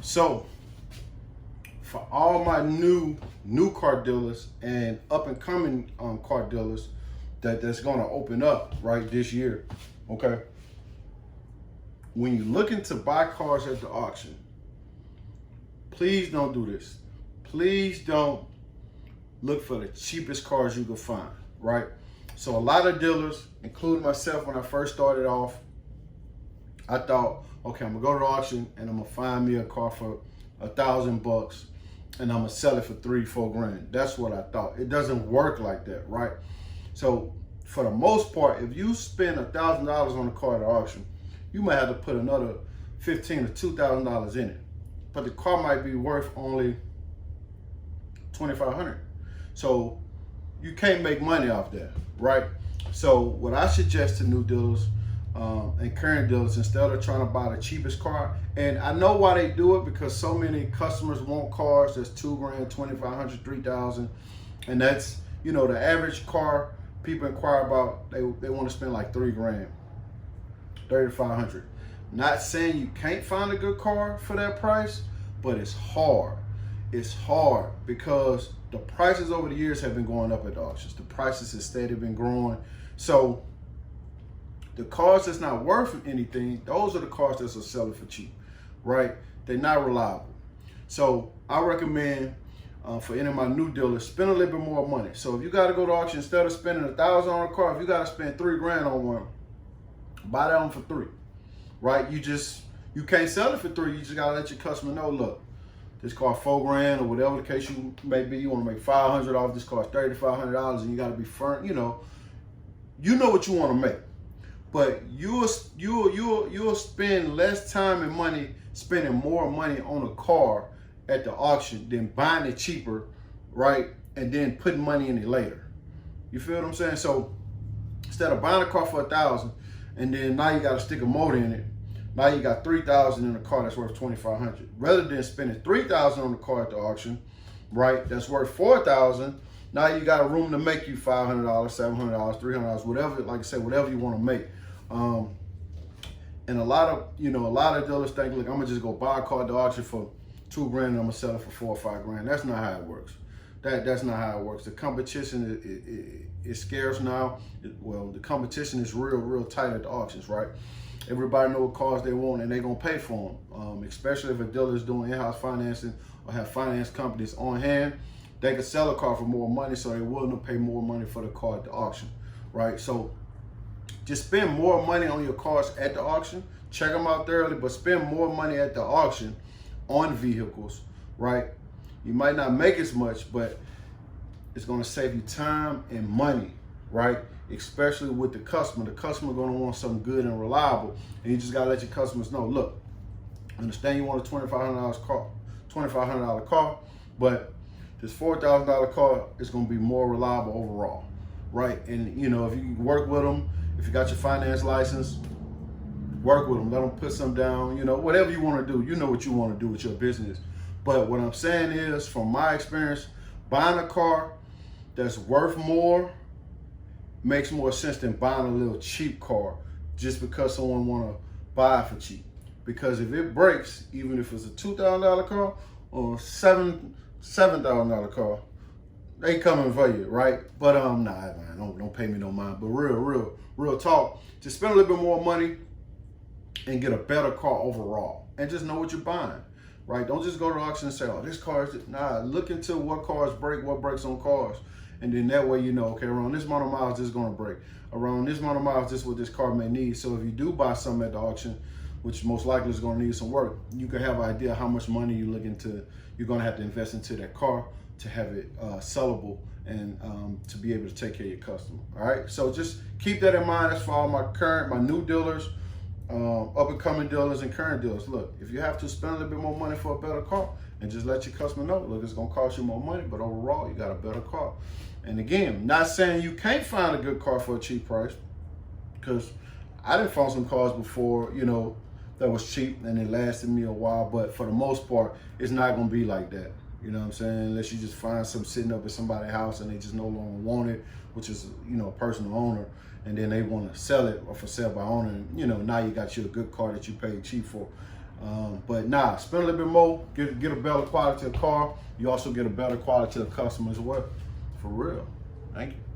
So for all my new car dealers and up and coming car dealers that's going to open up right this year, okay? When you're looking to buy cars at the auction, please don't do this. Please don't look for the cheapest cars you can find, right? So a lot of dealers, including myself, when I first started off, I thought, okay, I'm gonna go to the auction and I'm gonna find me a car for $1,000 and I'm gonna sell it for $3-4 grand. That's what I thought. It doesn't work like that, right? So for the most part, if you spend $1,000 on a car at the auction, you might have to put another $1,500 to $2,000 in it, but the car might be worth only $2,500. So you can't make money off that, right? So what I suggest to new dealers and current dealers, instead of trying to buy the cheapest car, and I know why they do it, because so many customers want cars that's $2 grand, $2,500, $3,000, and that's, you know, the average car people inquire about, they want to spend like $3 grand, $3,500. Not saying you can't find a good car for that price, but it's hard. It's hard because the prices over the years have been going up at the auctions. The prices have steadily been growing. So the cars that's not worth anything, those are the cars that's are selling for cheap, right? They're not reliable. So I recommend for any of my new dealers, spend a little bit more money. So if you got to go to auction, instead of spending $1,000 on a car, if you got to spend $3 grand on one, buy that one for $3, right? You can't sell it for $3. You just got to let your customer know, look, this car $4 grand or whatever the case you may be. You want to make $500 off this car, $3,500, and you got to be firm. You know what you want to make. But you'll spend less time and money spending more money on a car at the auction than buying it cheaper, right? And then putting money in it later. You feel what I'm saying? So instead of buying a car for $1,000 and then now you got to stick a motor in it, now you got $3,000 in a car that's worth $2,500. Rather than spending $3,000 on the car at the auction, right? That's worth $4,000. Now you got a room to make you $500, $700, $300, whatever. Like I said, whatever you want to make. And a lot of dealers think, look, I'm gonna just go buy a car at the auction for $2 grand and I'm gonna sell it for $4 or $5 grand. That's not how it works. That's not how it works. The competition is scarce now. Well, the competition is real tight at the auctions, right? Everybody know what cars they want and they're gonna pay for them. Especially if a dealer is doing in-house financing or have finance companies on hand, they can sell a car for more money, so they're willing to pay more money for the car at the auction, right? So just spend more money on your cars at the auction. Check them out thoroughly, but spend more money at the auction on vehicles, right? You might not make as much, but it's gonna save you time and money, right? Especially with the customer. The customer gonna want something good and reliable, and you just gotta let your customers know, look, I understand you want a $2,500 car, but this $4,000 car is gonna be more reliable overall, right? And you know, if you work with them, if you got your finance license, work with them, let them put some down, you know, whatever you wanna do, you know what you wanna do with your business. But what I'm saying is, from my experience, buying a car that's worth more makes more sense than buying a little cheap car just because someone wanna buy it for cheap. Because if it breaks, even if it's a $2,000 car or $7,000 car, they coming for you, right? But nah, man, don't pay me no mind. But real talk, just spend a little bit more money and get a better car overall, and just know what you're buying, right? Don't just go to the auction and say, oh, this car is, nah, look into what cars break, what breaks on cars. And then that way you know, okay, around this amount of miles, this is gonna break. Around this amount of miles, this is what this car may need. So if you do buy something at the auction, which most likely is gonna need some work, you can have an idea how much money you're gonna have to invest into that car to have it sellable and to be able to take care of your customer, all right? So just keep that in mind. That's for all my new dealers, up and coming dealers and current dealers. Look, if you have to spend a little bit more money for a better car, and just let your customer know, look, it's gonna cost you more money, but overall, you got a better car. And again, not saying you can't find a good car for a cheap price, because I done found some cars before, you know, that was cheap and it lasted me a while, but for the most part, it's not gonna be like that. You know what I'm saying? Unless you just find some sitting up at somebody's house and they just no longer want it, which is, you know, a personal owner, and then they want to sell it or for sale by owner, and, you know, now you got you a good car that you paid cheap for. But nah, spend a little bit more, get a better quality of car. You also get a better quality of customer as well. For real. Thank you.